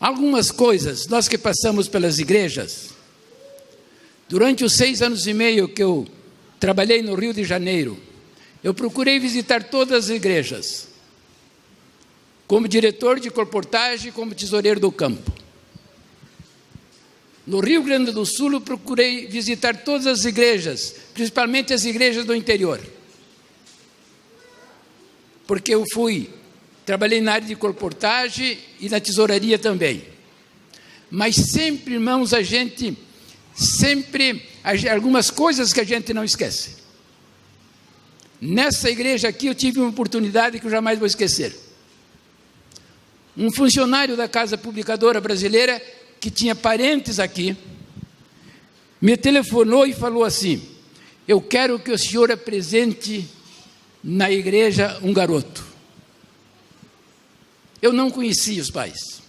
Algumas coisas, nós que passamos pelas igrejas, durante os 6 anos e meio que eu trabalhei no Rio de Janeiro, eu procurei visitar todas as igrejas, como diretor de colportagem, como tesoureiro do campo. No Rio Grande do Sul, eu procurei visitar todas as igrejas, principalmente as igrejas do interior. Porque eu trabalhei na área de colportagem e na tesouraria também. Mas sempre, irmãos, algumas coisas que a gente não esquece. Nessa igreja aqui eu tive uma oportunidade que eu jamais vou esquecer. Um funcionário da Casa Publicadora Brasileira, que tinha parentes aqui, me telefonou e falou assim: eu quero que o senhor apresente na igreja um garoto. Eu não conhecia os pais,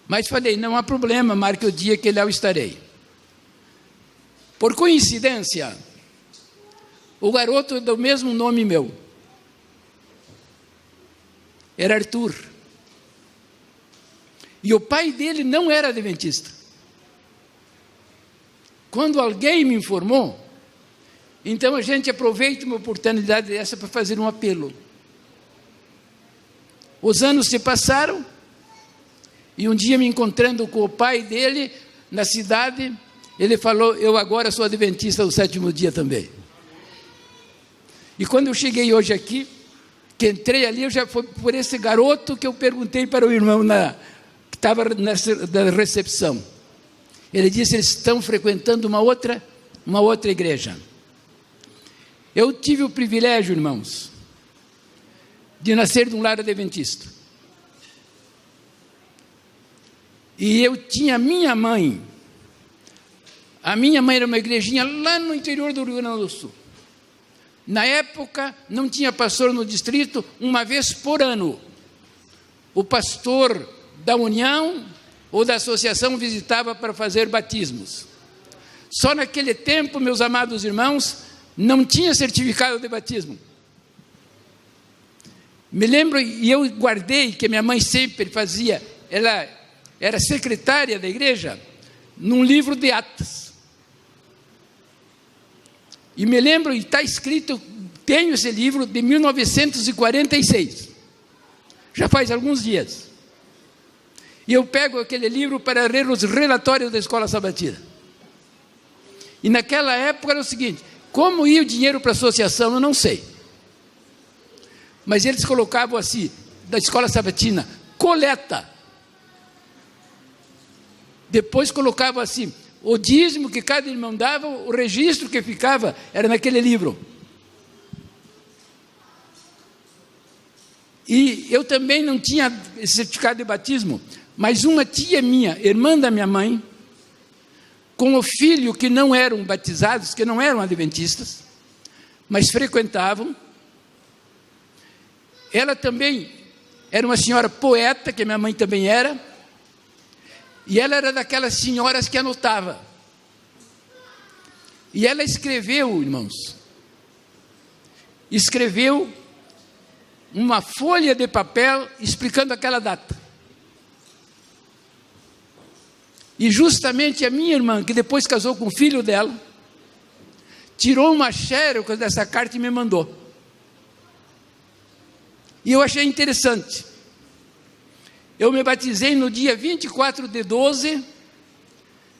mas falei, não há problema, marque o dia que lá eu estarei. Por coincidência, o garoto é do mesmo nome meu, era Arthur. E o pai dele não era adventista. Quando alguém me informou, então a gente aproveita uma oportunidade dessa para fazer um apelo. Os anos se passaram, e um dia me encontrando com o pai dele na cidade, ele falou, eu agora sou adventista do 7º dia também. E quando eu cheguei hoje aqui, que entrei ali, eu já foi por esse garoto que eu perguntei para o irmão que estava na recepção. Ele disse, eles estão frequentando uma outra igreja. Eu tive o privilégio, irmãos, de nascer de um lar adventista. E eu tinha a minha mãe era uma igrejinha lá no interior do Rio Grande do Sul. Na época, não tinha pastor no distrito, uma vez por ano. O pastor da União ou da associação visitava para fazer batismos. Só naquele tempo, meus amados irmãos, não tinha certificado de batismo. Me lembro, e eu guardei, que minha mãe sempre fazia, ela era secretária da igreja, num livro de atas. E me lembro, e está escrito, tenho esse livro de 1946, já faz alguns dias. E eu pego aquele livro para ler os relatórios da escola sabatina. E naquela época era o seguinte, como ia o dinheiro para a associação, eu não sei. Mas eles colocavam assim, da escola sabatina, coleta. Depois colocavam assim, o dízimo que cada irmão dava, o registro que ficava, era naquele livro. E eu também não tinha certificado de batismo, mas uma tia minha, irmã da minha mãe, com o filho que não eram batizados, que não eram adventistas, mas frequentavam. Ela também era uma senhora poeta, que minha mãe também era, e ela era daquelas senhoras que anotava. E ela escreveu, irmãos, uma folha de papel explicando aquela data. E justamente a minha irmã, que depois casou com o filho dela, tirou uma xerox dessa carta e me mandou. E eu achei interessante. Eu me batizei no dia 24 de 12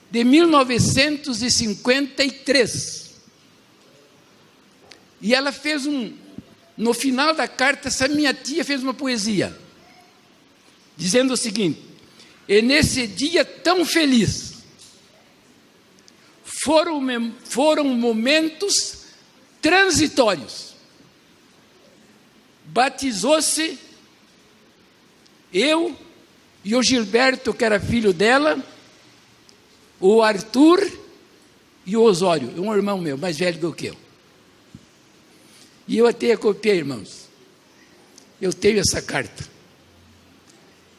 de 1953. E ela fez no final da carta, essa minha tia fez uma poesia, dizendo o seguinte, e nesse dia tão feliz, foram momentos transitórios. Batizou-se eu e o Gilberto, que era filho dela, o Arthur e o Osório, um irmão meu, mais velho do que eu. E eu até copiei, irmãos. Eu tenho essa carta.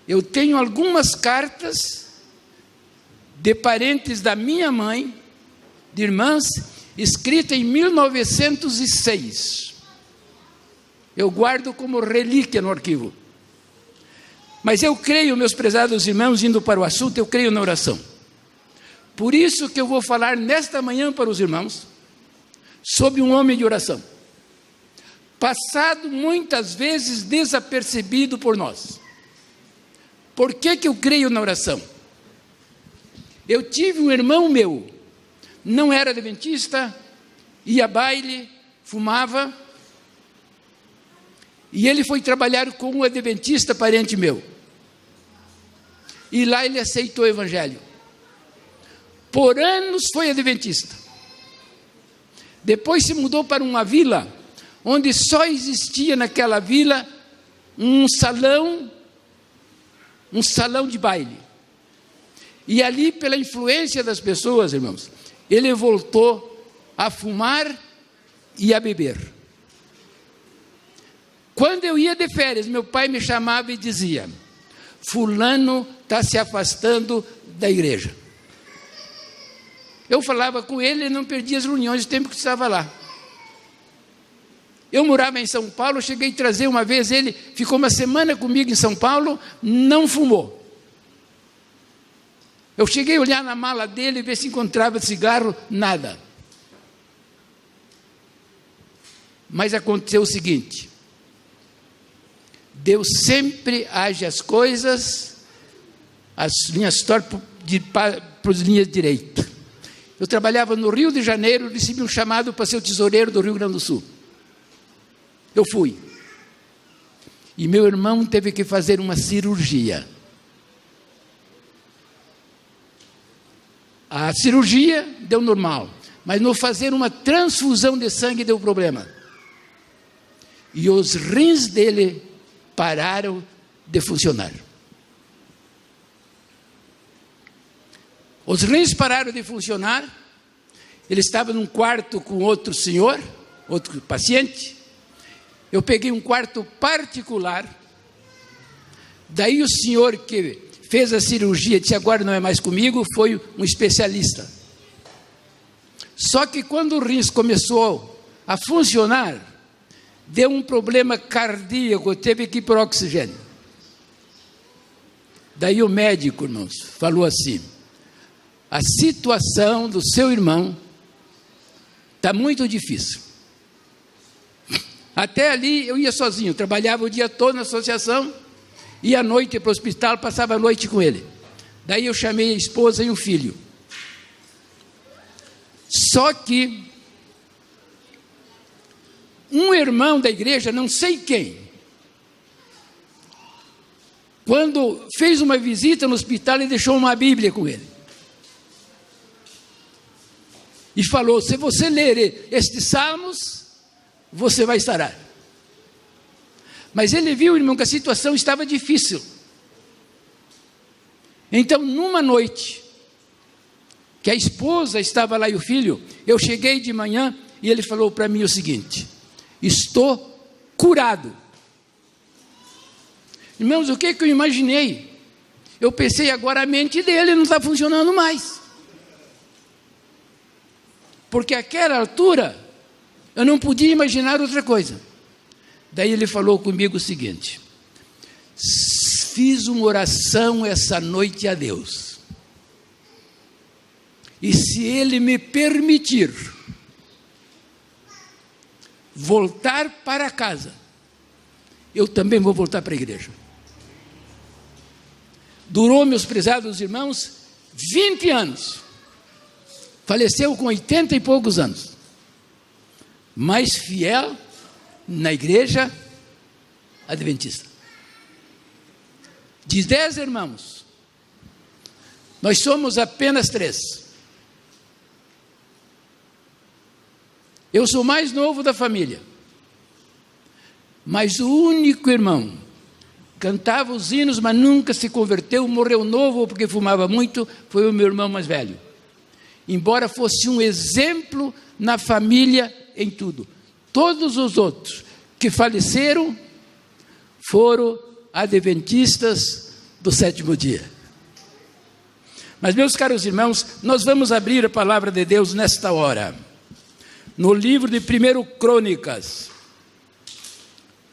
Eu tenho algumas cartas de parentes da minha mãe, de irmãs, escritas em 1906. Eu guardo como relíquia no arquivo. Mas eu creio, meus prezados irmãos, indo para o assunto, eu creio na oração. Por isso que eu vou falar nesta manhã para os irmãos sobre um homem de oração, passado muitas vezes desapercebido por nós. Por que eu creio na oração? Eu tive um irmão meu, não era adventista, ia a baile, fumava, e ele foi trabalhar com um adventista parente meu. E lá ele aceitou o evangelho. Por anos foi adventista. Depois se mudou para uma vila, onde só existia naquela vila um salão de baile. E ali, pela influência das pessoas, irmãos, ele voltou a fumar e a beber. Quando eu ia de férias, meu pai me chamava e dizia: fulano está se afastando da igreja. Eu falava com ele e não perdia as reuniões do tempo que estava lá. Eu morava em São Paulo, cheguei a trazer uma vez, ele ficou uma semana comigo em São Paulo, não fumou. Eu cheguei a olhar na mala dele, ver se encontrava cigarro, nada. Mas aconteceu o seguinte: Deus sempre age as coisas, as linhas tortas para as linhas direitas. Eu trabalhava no Rio de Janeiro, recebi um chamado para ser o tesoureiro do Rio Grande do Sul. Eu fui. E meu irmão teve que fazer uma cirurgia. A cirurgia deu normal, mas no fazer uma transfusão de sangue deu problema. E os rins dele pararam de funcionar. Os rins pararam de funcionar. Ele estava num quarto com outro senhor, outro paciente. Eu peguei um quarto particular. Daí o senhor que fez a cirurgia disse: agora não é mais comigo, foi um especialista. Só que quando o rins começou a funcionar, deu um problema cardíaco, teve que ir para o oxigênio. Daí o médico, irmãos, falou assim: a situação do seu irmão está muito difícil. Até ali eu ia sozinho, trabalhava o dia todo na associação, ia à noite para o hospital, passava a noite com ele. Daí eu chamei a esposa e o filho. Só que um irmão da igreja, não sei quem, quando fez uma visita no hospital, ele deixou uma Bíblia com ele. E falou: se você ler estes salmos, você vai sarar. Mas ele viu, irmão, que a situação estava difícil. Então, numa noite, que a esposa estava lá e o filho, eu cheguei de manhã e ele falou para mim o seguinte: estou curado. Irmãos, o que eu imaginei? Eu pensei, agora a mente dele não está funcionando mais. Porque àquela altura, eu não podia imaginar outra coisa. Daí ele falou comigo o seguinte: fiz uma oração essa noite a Deus. E se Ele me permitir voltar para casa, eu também vou voltar para a igreja. Durou, meus prezados irmãos, 20 anos. Faleceu com 80 e poucos anos. Mas fiel na igreja adventista. De 10 irmãos, nós somos apenas 3. Eu sou o mais novo da família. Mas o único irmão, cantava os hinos, mas nunca se converteu, morreu novo porque fumava muito, foi o meu irmão mais velho. Embora fosse um exemplo na família em tudo. Todos os outros que faleceram foram adventistas do sétimo dia. Mas, meus caros irmãos, nós vamos abrir a palavra de Deus nesta hora, no livro de 1 Crônicas.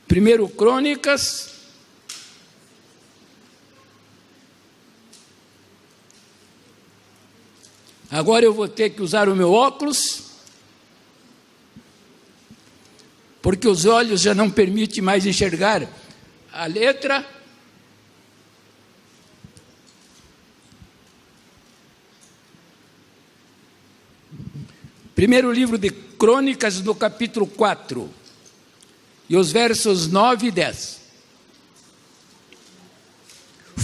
1 Crônicas, Agora eu vou ter que usar o meu óculos, porque os olhos já não permitem mais enxergar a letra. Primeiro livro de Crônicas, no capítulo 4, e os versos 9 e 10.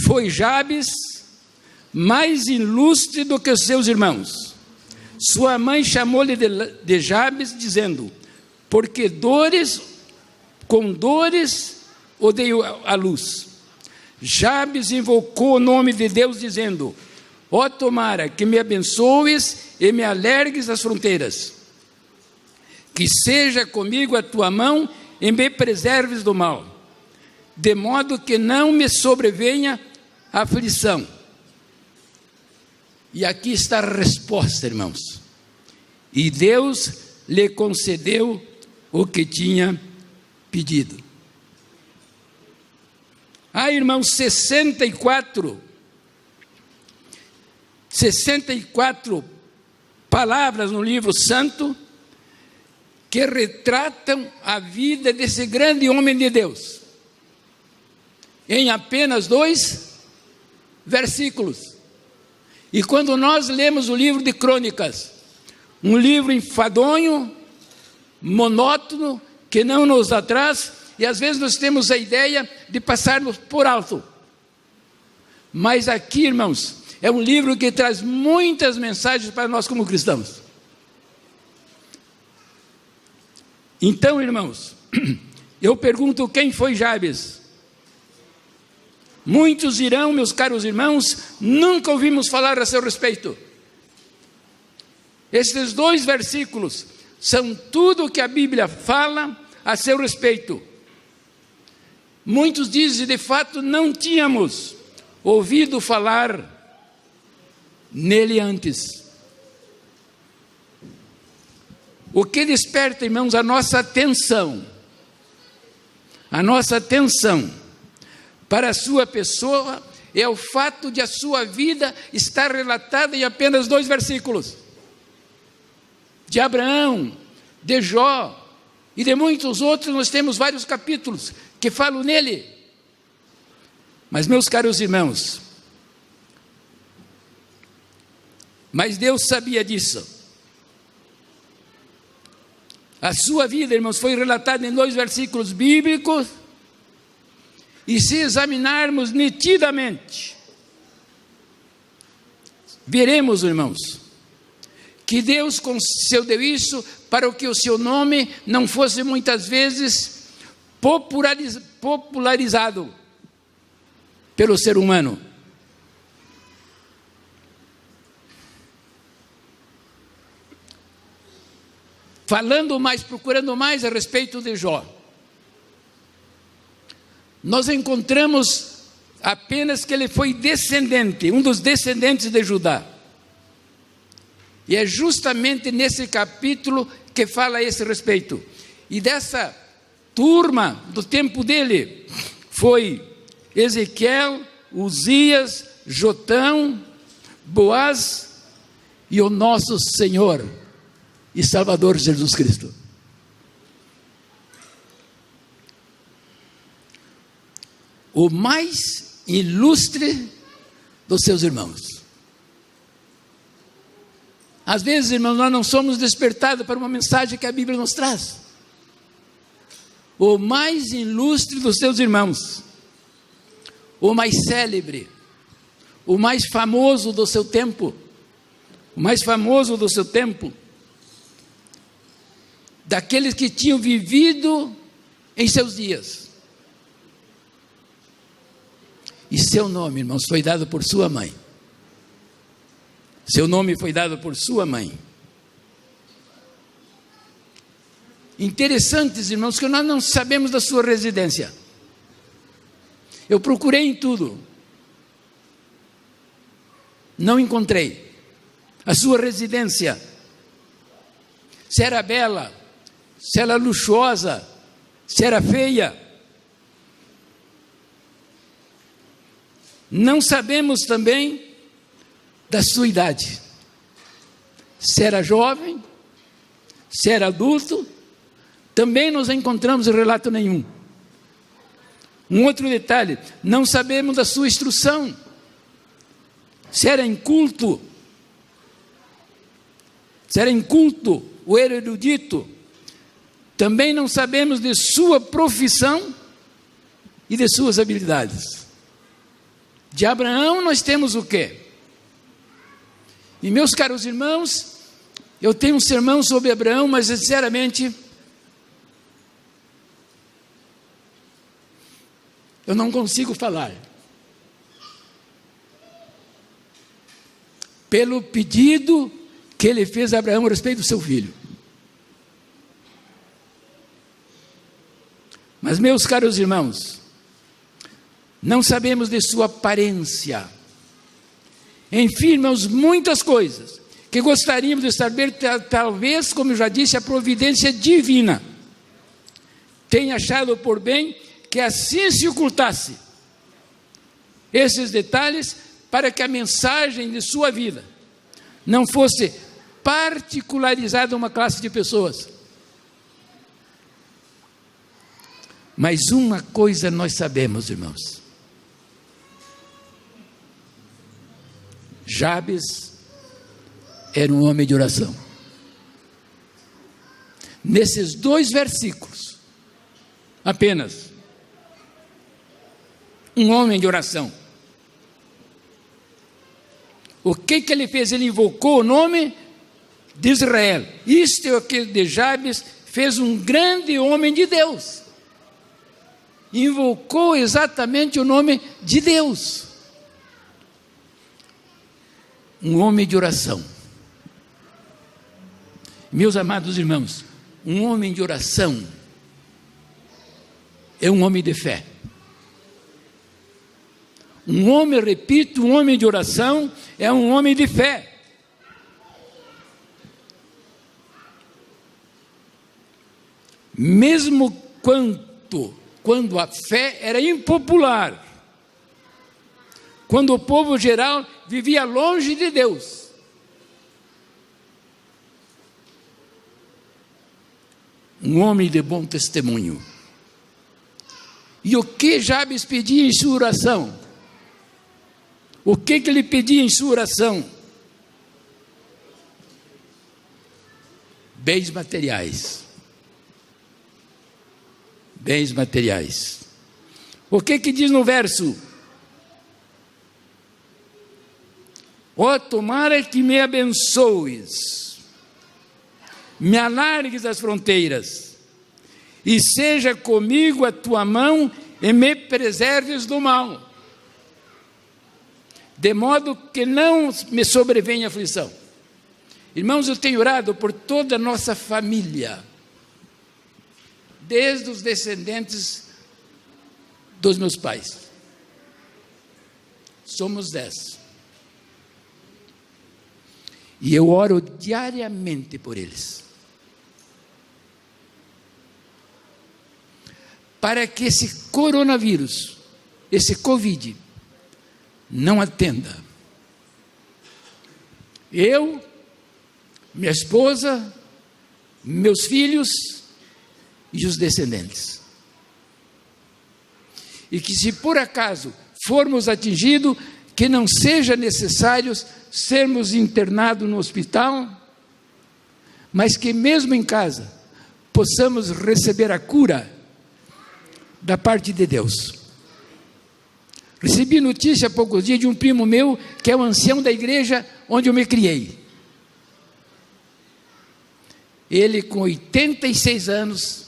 Foi Jabes mais ilustre do que os seus irmãos. Sua mãe chamou-lhe de Jabes, dizendo: porque com dores odeio a luz. Jabes invocou o nome de Deus, dizendo: ó, tomara que me abençoes e me alargues as fronteiras, que seja comigo a tua mão e me preserves do mal, de modo que não me sobrevenha a aflição. E aqui está a resposta, irmãos. E Deus lhe concedeu o que tinha pedido. Irmãos, 64 palavras no livro santo que retratam a vida desse grande homem de Deus, em apenas 2 versículos. E quando nós lemos o livro de Crônicas, um livro enfadonho, monótono, que não nos atraz, e às vezes nós temos a ideia de passarmos por alto. Mas aqui, irmãos, é um livro que traz muitas mensagens para nós como cristãos. Então, irmãos, eu pergunto: quem foi Jabes? Muitos dirão, meus caros irmãos, nunca ouvimos falar a seu respeito. Esses 2 versículos são tudo o que a Bíblia fala a seu respeito. Muitos dizem, de fato, não tínhamos ouvido falar nele antes. O que desperta, irmãos, a nossa atenção para a sua pessoa é o fato de a sua vida estar relatada em apenas 2 versículos. De Abraão, de Jó e de muitos outros, nós temos vários capítulos que falam nele. Mas, meus caros irmãos, mas Deus sabia disso. A sua vida, irmãos, foi relatada em 2 versículos bíblicos, e se examinarmos nitidamente, veremos, irmãos, que Deus concedeu isso para que o seu nome não fosse muitas vezes popularizado pelo ser humano. Falando mais, procurando mais a respeito de Jó, nós encontramos apenas que ele foi descendente, um dos descendentes de Judá. E é justamente nesse capítulo que fala a esse respeito. E dessa turma do tempo dele foi Ezequiel, Uzias, Jotão, Boaz e o nosso Senhor e Salvador Jesus Cristo. O mais ilustre dos seus irmãos. Às vezes, irmãos, nós não somos despertados para uma mensagem que a Bíblia nos traz. O mais ilustre dos seus irmãos, o mais célebre, o mais famoso do seu tempo, daqueles que tinham vivido em seus dias. E seu nome, irmãos, foi dado por sua mãe. Seu nome foi dado por sua mãe. Interessantes, irmãos, que nós não sabemos da sua residência. Eu procurei em tudo. Não encontrei a sua residência. Se era bela, se era luxuosa, se era feia. Não sabemos também da sua idade. se era jovem, se era adulto, também não encontramos relato nenhum. Um outro detalhe, não sabemos da sua instrução, se era inculto ou era erudito. Também não sabemos de sua profissão e de suas habilidades. De Abraão nós temos o quê? E meus caros irmãos, eu tenho um sermão sobre Abraão, mas sinceramente, eu não consigo falar. Pelo pedido que ele fez a Abraão a respeito do seu filho. Mas, meus caros irmãos, não sabemos de sua aparência. Enfim, irmãos, muitas coisas que gostaríamos de saber, talvez, como eu já disse, a providência divina tenha achado por bem que assim se ocultasse esses detalhes para que a mensagem de sua vida não fosse particularizada a uma classe de pessoas. Mas uma coisa nós sabemos, irmãos: Jabes era um homem de oração. Nesses 2 versículos, apenas, um homem de oração. O que ele fez? Ele invocou o nome de Israel. Isto é o que de Jabes fez um grande homem de Deus. Invocou exatamente o nome de Deus. Um homem de oração. Meus amados irmãos, um homem de oração é um homem de fé. Um homem, repito, um homem de oração é um homem de fé. Mesmo quando a fé era impopular, quando o povo geral vivia longe de Deus, um homem de bom testemunho. E o que Jabes pedia em sua oração? O que ele pedia em sua oração? Bens materiais. Bens materiais. O que diz no verso? Ó, tomara que me abençoes, me alargues as fronteiras, e seja comigo a tua mão, e me preserves do mal, de modo que não me sobrevenha aflição. Irmãos, eu tenho orado por toda a nossa família, desde os descendentes dos meus pais. Somos 10. E eu oro diariamente por eles, para que esse coronavírus, esse Covid, não atenda. Eu, minha esposa, meus filhos e os descendentes. E que, se por acaso formos atingidos, que não seja necessário sermos internados no hospital, mas que mesmo em casa possamos receber a cura da parte de Deus. Recebi notícia há poucos dias de um primo meu, que é o ancião da igreja onde eu me criei. Ele com 86 anos,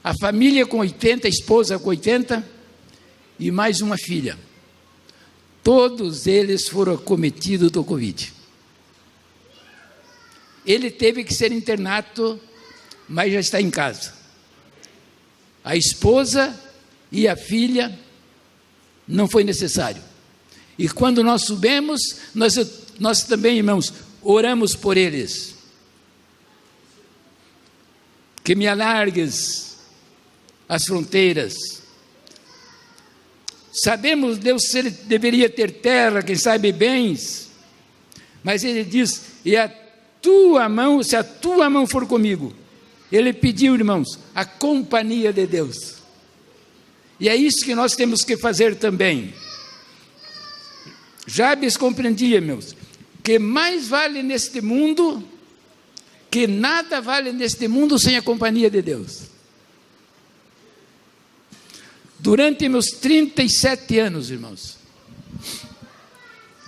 a família com 80, a esposa com 80, e mais uma filha. Todos eles foram acometidos do Covid. Ele teve que ser internado, mas já está em casa. A esposa e a filha não foi necessário. E quando nós subimos, nós também, irmãos, oramos por eles. Que me alargues as fronteiras. Sabemos, Deus, se ele deveria ter terra, quem sabe bens, Mas ele diz: e a tua mão, se a tua mão for comigo. Ele pediu, irmãos, a companhia de Deus. E é isso que nós temos que fazer também. Jabes compreendia, irmãos, que mais vale neste mundo, que nada vale neste mundo sem a companhia de Deus. Durante meus 37 anos, irmãos,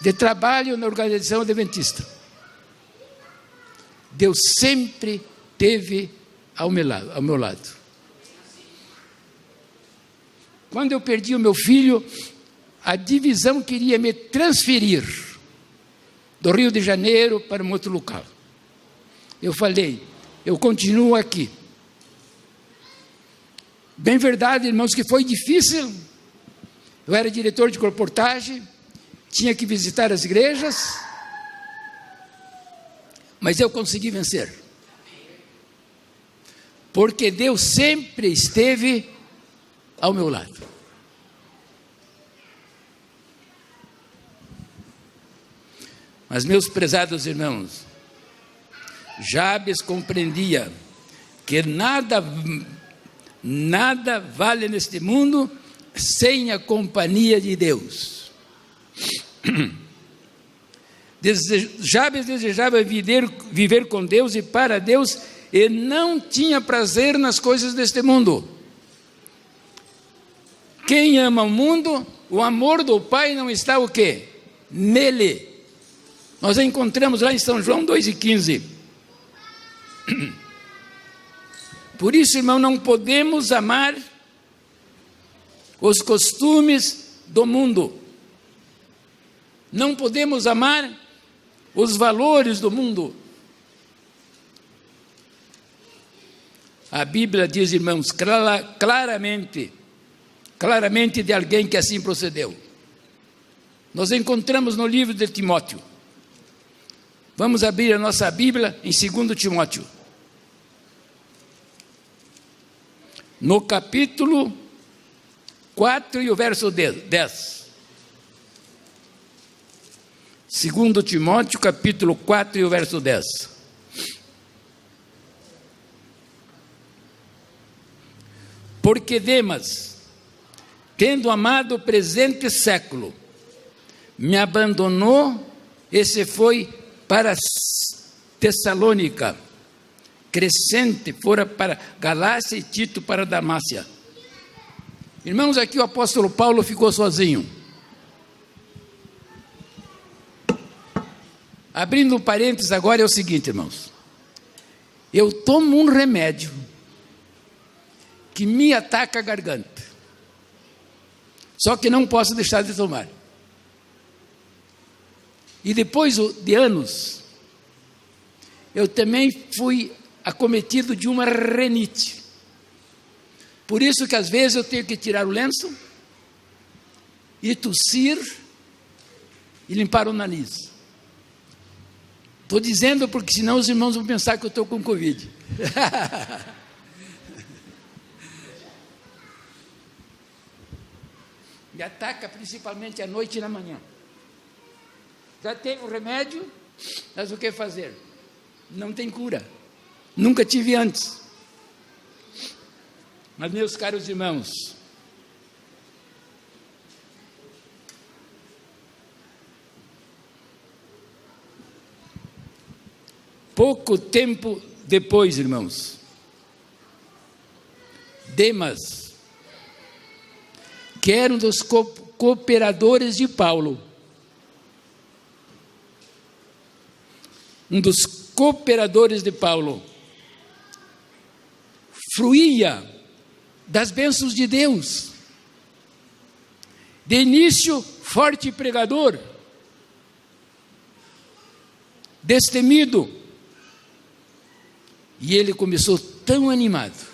de trabalho na organização adventista, Deus sempre esteve ao meu lado. Quando eu perdi o meu filho, a divisão queria me transferir do Rio de Janeiro para um outro local. Eu falei: eu continuo aqui. Bem verdade, irmãos, que foi difícil. Eu era diretor de colportagem, tinha que visitar as igrejas, mas eu consegui vencer. Porque Deus sempre esteve ao meu lado. Mas, meus prezados irmãos, Jabes compreendia que nada vale neste mundo sem a companhia de Deus. Jabes desejava viver com Deus e para Deus, e não tinha prazer nas coisas deste mundo. Quem ama o mundo, o amor do Pai não está o quê? Nele. Nós encontramos lá em São João 2,15. Por isso, irmão, não podemos amar os costumes do mundo. Não podemos amar os valores do mundo. A Bíblia diz, irmãos, claramente de alguém que assim procedeu. Nós encontramos no livro de Timóteo. Vamos abrir a nossa Bíblia em 2 Timóteo. No capítulo 4 e o verso 10. 2 Timóteo, capítulo 4 e o verso 10. Porque Demas, tendo amado o presente século, me abandonou e se foi para Tessalônica. Crescente fora para Galácia e Tito para Damácia. Irmãos, aqui o apóstolo Paulo ficou sozinho. Abrindo um parênteses agora, é o seguinte, irmãos. Eu tomo um remédio que me ataca a garganta. Só que não posso deixar de tomar. E depois de anos, eu também fui acometido de uma renite. Por isso que às vezes eu tenho que tirar o lenço e tossir e limpar o nariz. Estou dizendo porque senão os irmãos vão pensar que eu estou com Covid. Me ataca principalmente à noite e na manhã. Já teve o remédio, mas o que fazer? Não tem cura. Nunca tive antes. Mas, meus caros irmãos, pouco tempo depois, irmãos, Demas, que era um dos cooperadores de Paulo, fruía das bênçãos de Deus. De início, forte pregador, destemido. E ele começou tão animado.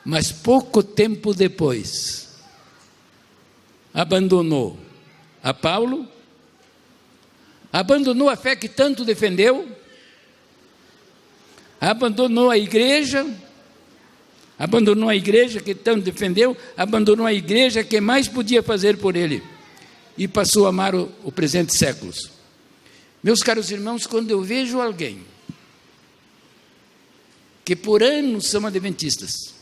Mas pouco tempo depois, abandonou a Paulo, abandonou a fé que tanto defendeu, abandonou a igreja que tanto defendeu, abandonou a igreja que mais podia fazer por ele. e passou a amar o presente séculos. Meus caros irmãos, quando eu vejo alguém que por anos são adventistas,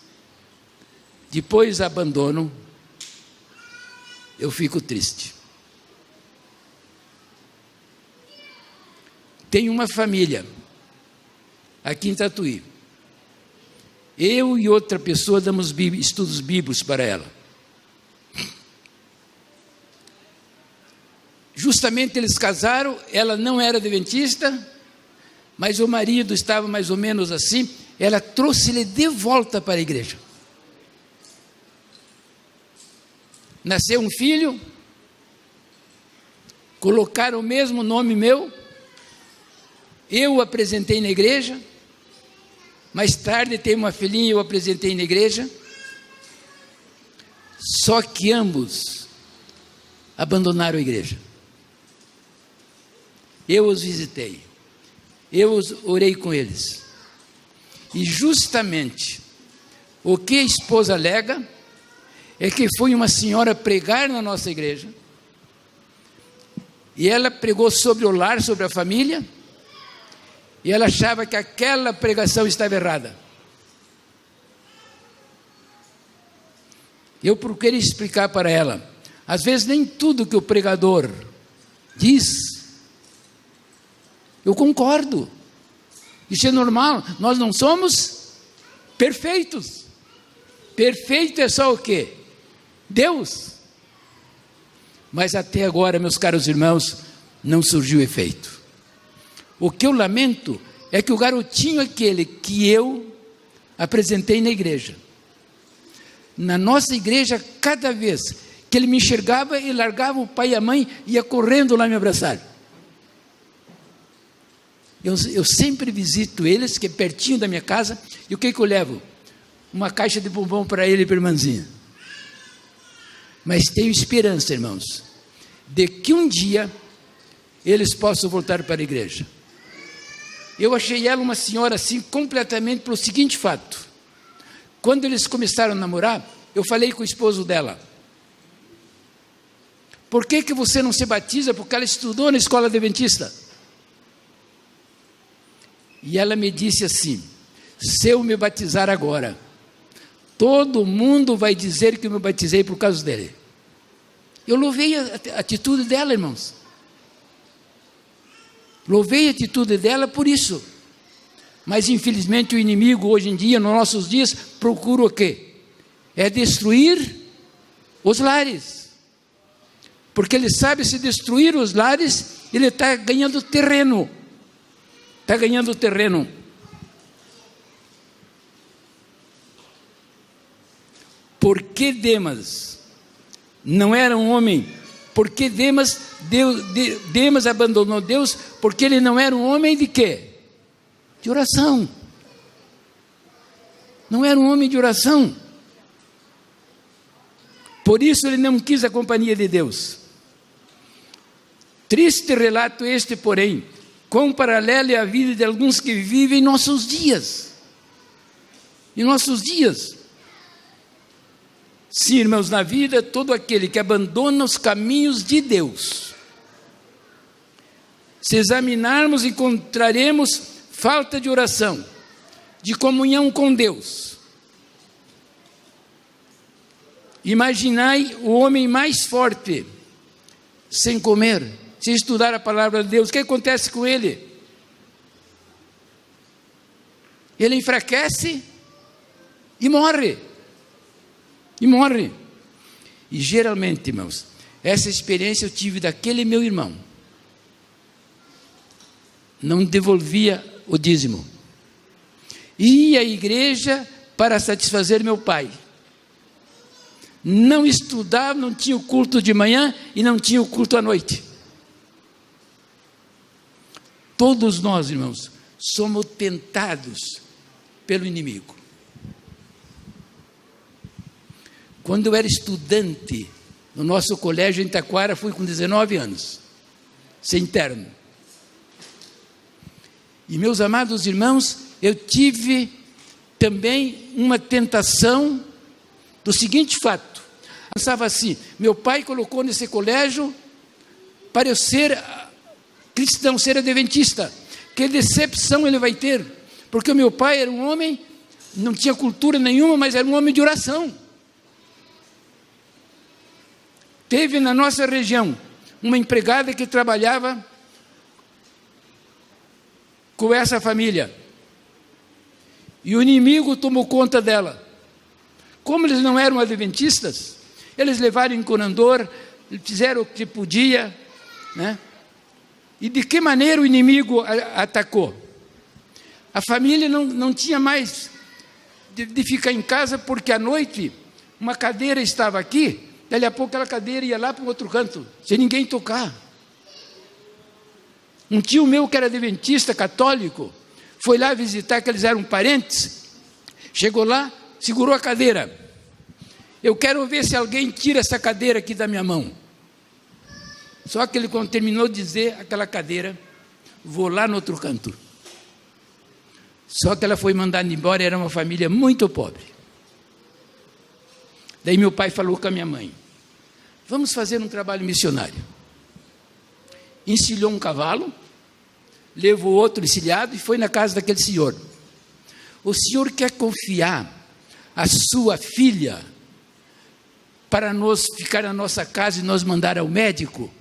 depois abandonam, eu fico triste. Tem uma família aqui em Tatuí. Eu e outra pessoa damos estudos bíblicos para ela. Justamente eles casaram, ela não era adventista, mas o marido estava mais ou menos assim, ela trouxe ele de volta para a igreja. Nasceu um filho, colocaram o mesmo nome meu, eu o apresentei na igreja, mais tarde tem uma filhinha, eu apresentei na igreja, só que ambos abandonaram a igreja. Eu os visitei, eu orei com eles, e justamente o que a esposa alega é que foi uma senhora pregar na nossa igreja, e ela pregou sobre o lar, sobre a família, e ela achava que aquela pregação estava errada. Eu procurei explicar para ela, às vezes nem tudo que o pregador diz, eu concordo, isso é normal, nós não somos perfeitos. Perfeito é só o quê? Deus. Mas até agora, meus caros irmãos, não surgiu efeito. O que eu lamento é que o garotinho aquele que eu apresentei na igreja, na nossa igreja, cada vez que ele me enxergava, ele largava o pai e a mãe e ia correndo lá me abraçar. Eu sempre visito eles, que é pertinho da minha casa, e o que eu levo? Uma caixa de bombom para ele e para a irmãzinha. Mas tenho esperança, irmãos, de que um dia eles possam voltar para a igreja. Eu achei ela uma senhora assim, completamente pelo seguinte fato. Quando eles começaram a namorar, eu falei com o esposo dela. Por que você não se batiza? Porque ela estudou na escola adventista. E ela me disse assim, se eu me batizar agora, todo mundo vai dizer que eu me batizei por causa dele. Eu louvei a atitude dela, irmãos. Louvei a atitude dela por isso. Mas infelizmente o inimigo hoje em dia, nos nossos dias, procura o quê? É destruir os lares. Porque ele sabe, se destruir os lares, ele está ganhando terreno. Está ganhando terreno. Por que Demas não era um homem? Por que Demas abandonou Deus? Porque ele não era um homem de quê? De oração. Não era um homem de oração. Por isso ele não quis a companhia de Deus. Triste relato este, porém, quão paralela é a vida de alguns que vivem em nossos dias. Em nossos dias. Sim, irmãos, na vida, todo aquele que abandona os caminhos de Deus, se examinarmos, encontraremos falta de oração, de comunhão com Deus. Imaginai o homem mais forte, sem comer, sem estudar a palavra de Deus, o que acontece com ele? Ele enfraquece e morre. E morre. E geralmente, irmãos, essa experiência eu tive daquele meu irmão. Não devolvia o dízimo. Ia à igreja para satisfazer meu pai. Não estudava, não tinha o culto de manhã e não tinha o culto à noite. Todos nós, irmãos, somos tentados pelo inimigo. Quando eu era estudante no nosso colégio em Taquara, fui com 19 anos, sem terno. E meus amados irmãos, eu tive também uma tentação do seguinte fato. Eu pensava assim, meu pai colocou nesse colégio para eu ser cristão, ser adventista. Que decepção ele vai ter, porque o meu pai era um homem, não tinha cultura nenhuma, mas era um homem de oração. Teve na nossa região uma empregada que trabalhava com essa família, e o inimigo tomou conta dela. Como eles não eram adventistas, eles levaram em curandor, fizeram o que podia, né? E de que maneira o inimigo atacou? A família não tinha mais de ficar em casa, porque à noite uma cadeira estava aqui, dali a pouco aquela cadeira ia lá para o outro canto, sem ninguém tocar. Um tio meu que era adventista, católico, foi lá visitar, que eles eram parentes, chegou lá, segurou a cadeira. Eu quero ver se alguém tira essa cadeira aqui da minha mão. Só que ele, quando terminou de dizer aquela cadeira, vou lá no outro canto. Só que ela foi mandada embora, era uma família muito pobre. Daí meu pai falou com a minha mãe, vamos fazer um trabalho missionário. Encilhou um cavalo, levou outro encilhado e foi na casa daquele senhor. O senhor quer confiar a sua filha para nós ficar na nossa casa e nós mandar ao médico?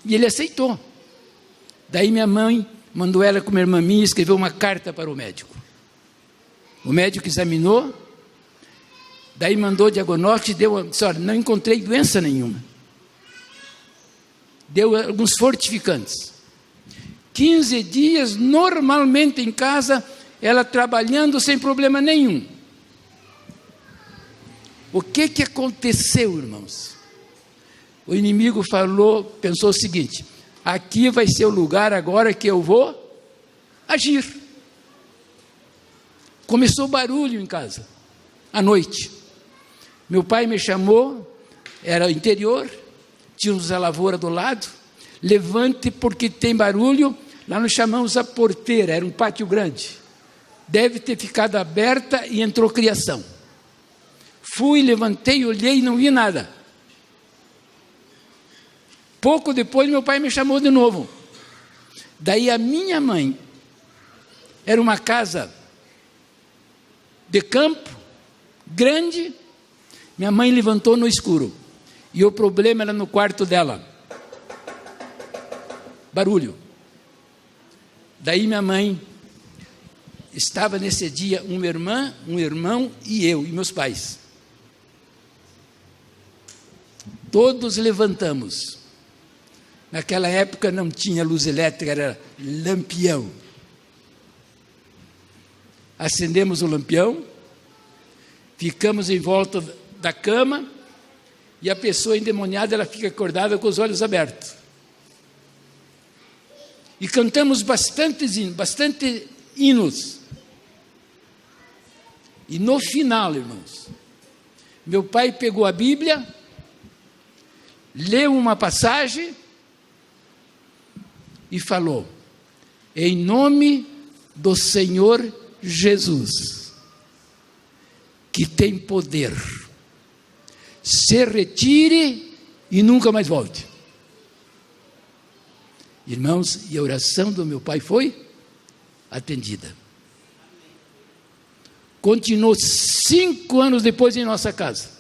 E ele aceitou. Daí minha mãe mandou ela com uma irmã minha escrever uma carta para o médico. O médico examinou, daí mandou diagnóstico, disse, olha, não encontrei doença nenhuma. Deu alguns fortificantes. 15 dias normalmente em casa, ela trabalhando sem problema nenhum. O que aconteceu, irmãos? O inimigo pensou o seguinte, aqui vai ser o lugar agora que eu vou agir. Começou barulho em casa, à noite. Meu pai me chamou, era interior, tínhamos a lavoura do lado, levante porque tem barulho, lá nós chamamos a porteira, era um pátio grande. Deve ter ficado aberta e entrou criação. Fui, levantei, olhei e não vi nada. Pouco depois meu pai me chamou de novo. Daí a minha mãe, era uma casa de campo, grande, minha mãe levantou no escuro. E o problema era no quarto dela. Barulho. Daí minha mãe, estava nesse dia uma irmã, um irmão e eu, e meus pais. Todos levantamos. Naquela época não tinha luz elétrica, era lampião. Acendemos o lampião, ficamos em volta da cama, e a pessoa endemoniada, ela fica acordada com os olhos abertos. E cantamos bastante hinos. E no final, irmãos, meu pai pegou a Bíblia, leu uma passagem e falou, em nome do Senhor Jesus, que tem poder, se retire e nunca mais volte. Irmãos, e a oração do meu pai foi atendida. Continuou 5 anos depois em nossa casa.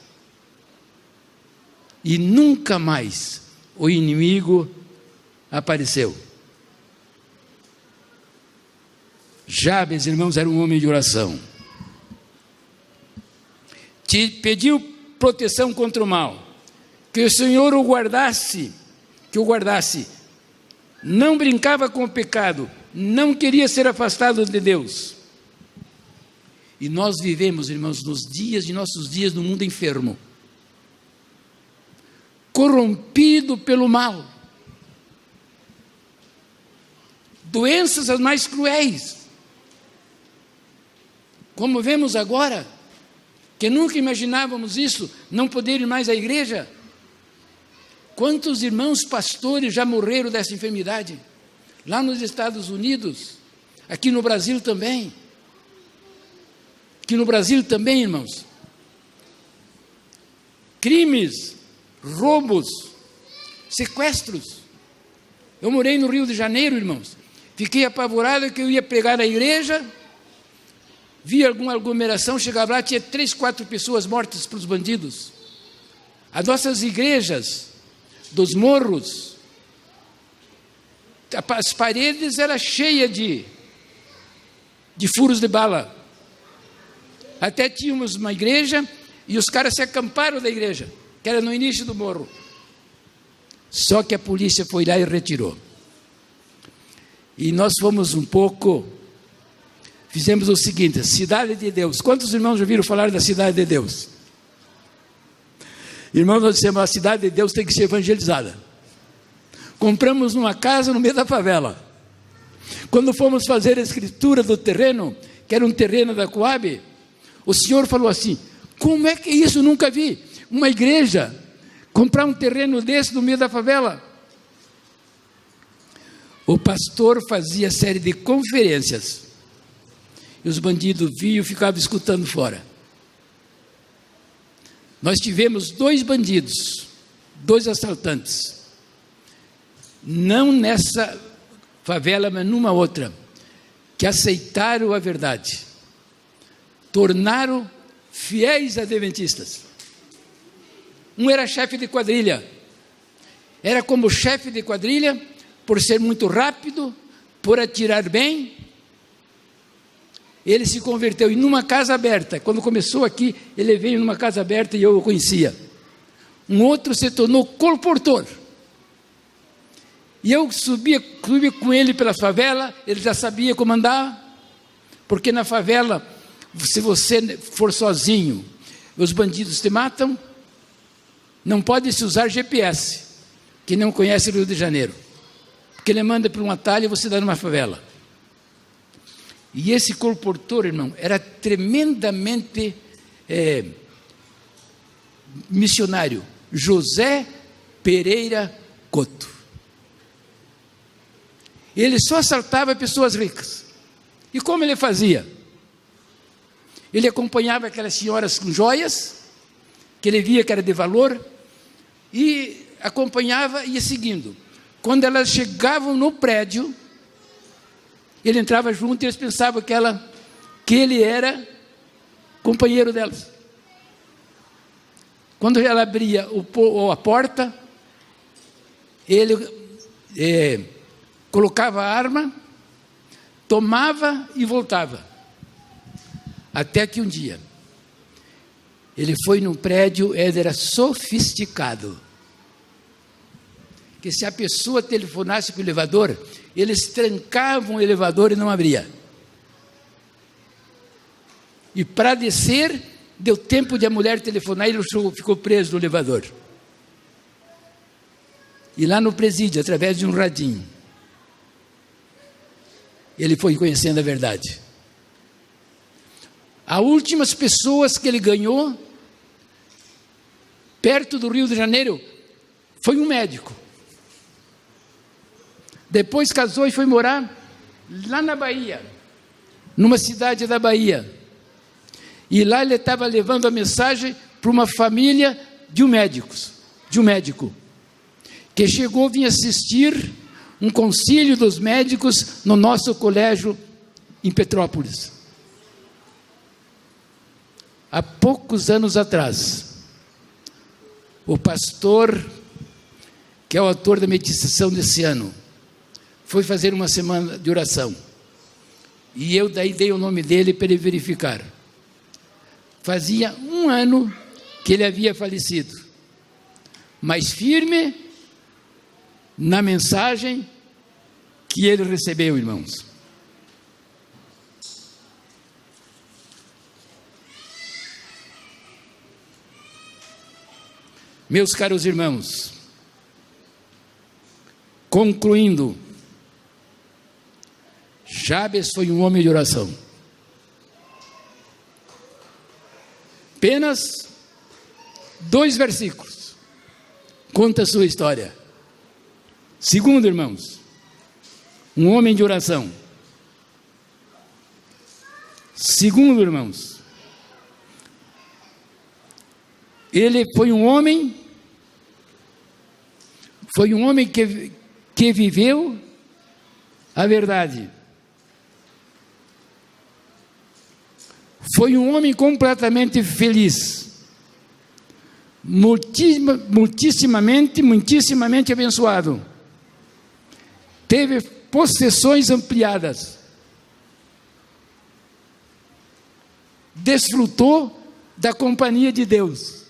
E nunca mais o inimigo apareceu. Jabes, irmãos, era um homem de oração. Te pediu proteção contra o mal, que o Senhor o guardasse, não brincava com o pecado, não queria ser afastado de Deus. E nós vivemos, irmãos, de nossos dias no mundo enfermo, corrompido pelo mal, doenças as mais cruéis, como vemos agora, que nunca imaginávamos isso, não poder ir mais à igreja. Quantos irmãos pastores já morreram dessa enfermidade? Lá nos Estados Unidos, aqui no Brasil também. Aqui no Brasil também, irmãos. Crimes, roubos, sequestros. Eu morei no Rio de Janeiro, irmãos. Fiquei apavorado que eu ia pregar na igreja, via alguma aglomeração, chegava lá, tinha 3, 4 pessoas mortas pelos bandidos. As nossas igrejas, dos morros, as paredes eram cheias de furos de bala. Até tínhamos uma igreja e os caras se acamparam da igreja, que era no início do morro. Só que a polícia foi lá e retirou. E nós fomos fizemos o seguinte: Cidade de Deus. Quantos irmãos já ouviram falar da Cidade de Deus? Irmãos, nós dissemos, a Cidade de Deus tem que ser evangelizada. Compramos uma casa no meio da favela. Quando fomos fazer a escritura do terreno, que era um terreno da Coab, o senhor falou assim: como é que isso? Nunca vi uma igreja comprar um terreno desse no meio da favela. O pastor fazia série de conferências e os bandidos vinham e ficavam escutando fora. Nós tivemos 2 bandidos, 2 assaltantes, não nessa favela, mas numa outra, que aceitaram a verdade, tornaram fiéis adventistas. Um era chefe de quadrilha, era como chefe de quadrilha, por ser muito rápido, por atirar bem, ele se converteu, e numa casa aberta, quando começou aqui, ele veio numa casa aberta e eu o conhecia. Um outro se tornou colportor, e eu subia com ele pela favela, ele já sabia como andar, porque na favela, se você for sozinho, os bandidos te matam, não pode se usar GPS, que não conhece o Rio de Janeiro, porque ele manda por um atalho e você dá numa favela. E esse colportor, irmão, era tremendamente missionário, José Pereira Couto. Ele só assaltava pessoas ricas. E como ele fazia? Ele acompanhava aquelas senhoras com joias, que ele via que era de valor, e acompanhava e ia seguindo. Quando elas chegavam no prédio, ele entrava junto e eles pensavam que ele era companheiro delas. Quando ela abria a porta, ele colocava a arma, tomava e voltava. Até que um dia, ele foi num prédio, ele era sofisticado, que se a pessoa telefonasse para o elevador, eles trancavam o elevador e não abria. E para descer, deu tempo de a mulher telefonar e ele ficou preso no elevador. E lá no presídio, através de um radinho, ele foi conhecendo a verdade. As últimas pessoas que ele ganhou, perto do Rio de Janeiro, foi um médico. Depois casou e foi morar lá na Bahia, numa cidade da Bahia. E lá ele estava levando a mensagem para uma família de um médico, que chegou a vir assistir um concílio dos médicos no nosso colégio em Petrópolis. Há poucos anos atrás, o pastor, que é o autor da meditação desse ano, foi fazer uma semana de oração. E eu daí dei o nome dele para ele verificar. Fazia 1 ano que ele havia falecido, mas firme na mensagem que ele recebeu, irmãos. Meus caros irmãos, concluindo, Jabes foi um homem de oração. Apenas 2 versículos conta a sua história. Segundo, irmãos, um homem de oração. Segundo, irmãos, ele foi um homem, Foi um homem que viveu a verdade. Foi um homem completamente feliz. Muitíssimamente abençoado. Teve possessões ampliadas. Desfrutou da companhia de Deus.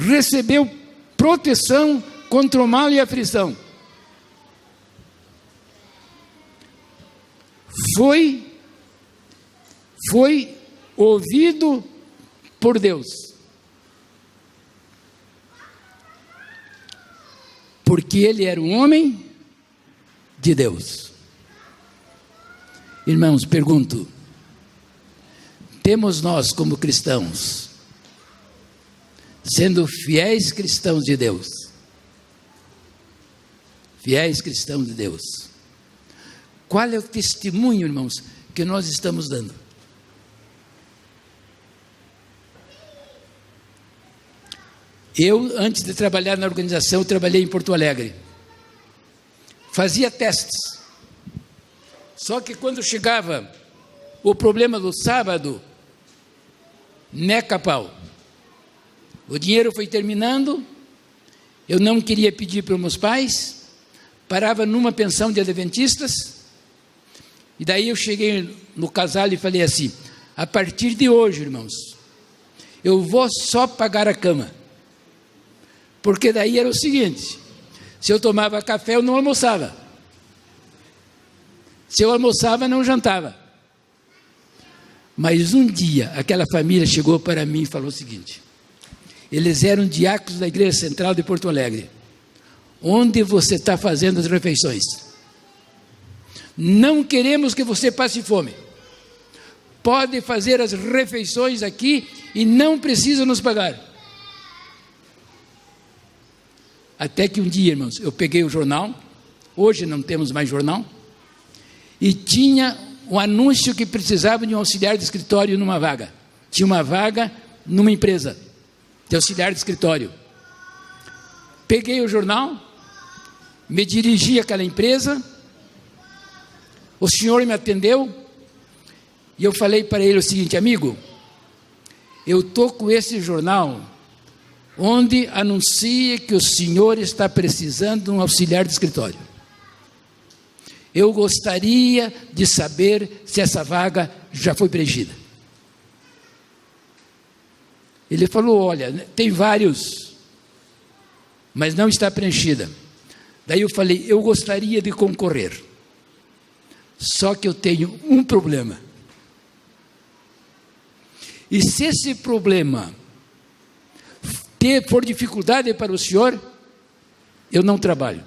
Recebeu proteção contra o mal e a aflição. Foi ouvido por Deus. Porque ele era um homem de Deus. Irmãos, pergunto: temos nós como cristãos, sendo fiéis cristãos de Deus, qual é o testemunho, irmãos, que nós estamos dando? Eu, antes de trabalhar na organização, trabalhei em Porto Alegre. Fazia testes. Só que quando chegava o problema do sábado, neca pau. O dinheiro foi terminando, eu não queria pedir para os meus pais, parava numa pensão de adventistas, e daí eu cheguei no casal e falei assim: a partir de hoje, irmãos, eu vou só pagar a cama. Porque daí era o seguinte: se eu tomava café, eu não almoçava. Se eu almoçava, não jantava. Mas um dia, aquela família chegou para mim e falou o seguinte: eles eram diáconos da Igreja Central de Porto Alegre. Onde você está fazendo as refeições? Não queremos que você passe fome. Pode fazer as refeições aqui e não precisa nos pagar. Até que um dia, irmãos, eu peguei o jornal, hoje não temos mais jornal, e tinha um anúncio que precisava de um auxiliar de escritório numa vaga. Tinha uma vaga numa empresa de auxiliar de escritório. Peguei o jornal, me dirigi àquela empresa, o senhor me atendeu, e eu falei para ele o seguinte: amigo, eu estou com esse jornal onde anuncia que o senhor está precisando de um auxiliar de escritório. Eu gostaria de saber se essa vaga já foi preenchida. Ele falou: olha, tem vários, mas não está preenchida. Daí eu falei: eu gostaria de concorrer, só que eu tenho um problema. E se esse problema for dificuldade para o senhor, eu não trabalho.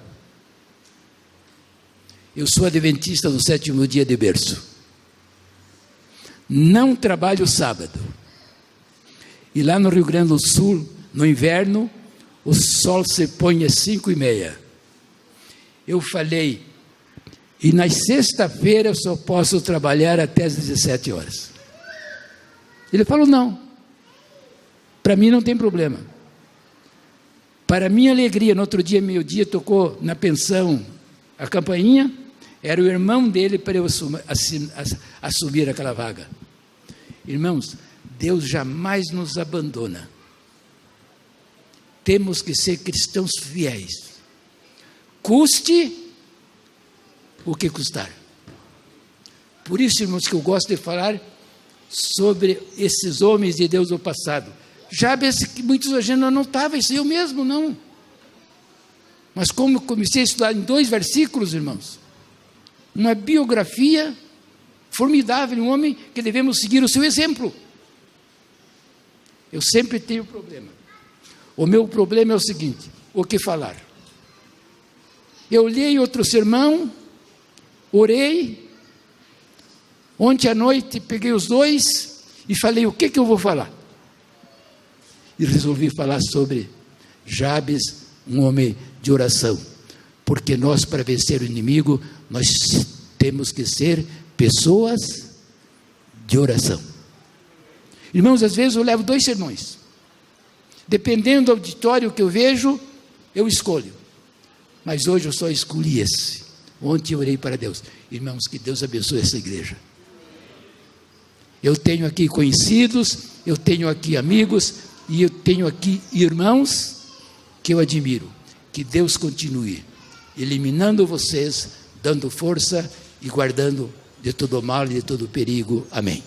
Eu sou adventista do 7º dia de berço. Não trabalho sábado. E lá no Rio Grande do Sul, no inverno, o sol se põe às 5:30. Eu falei: e na sexta-feira eu só posso trabalhar até às 17 horas. Ele falou: não, para mim não tem problema. Para minha alegria, no outro dia, meio-dia, tocou na pensão a campainha, era o irmão dele para eu assumir aquela vaga. Irmãos, Deus jamais nos abandona. Temos que ser cristãos fiéis. Custe o que custar. Por isso, irmãos, que eu gosto de falar sobre esses homens de Deus do passado. Jabes, que muitos hoje não estavam, isso eu mesmo não. Mas como comecei a estudar em 2 versículos, irmãos, uma biografia formidável, um homem que devemos seguir o seu exemplo. Eu sempre tenho problema. O meu problema é o seguinte: o que falar? Eu li outro sermão, orei, ontem à noite peguei os 2 e falei: o que eu vou falar? E resolvi falar sobre Jabes, um homem de oração, porque nós, para vencer o inimigo, nós temos que ser pessoas de oração. Irmãos, às vezes eu levo 2 sermões, Dependendo do auditório que eu vejo, eu escolho. Mas hoje eu só escolhi esse. Ontem eu orei para Deus. Irmãos, que Deus abençoe essa igreja. Eu tenho aqui conhecidos, eu tenho aqui amigos, e eu tenho aqui irmãos que eu admiro. Que Deus continue eliminando vocês, dando força e guardando de todo mal e de todo perigo. Amém.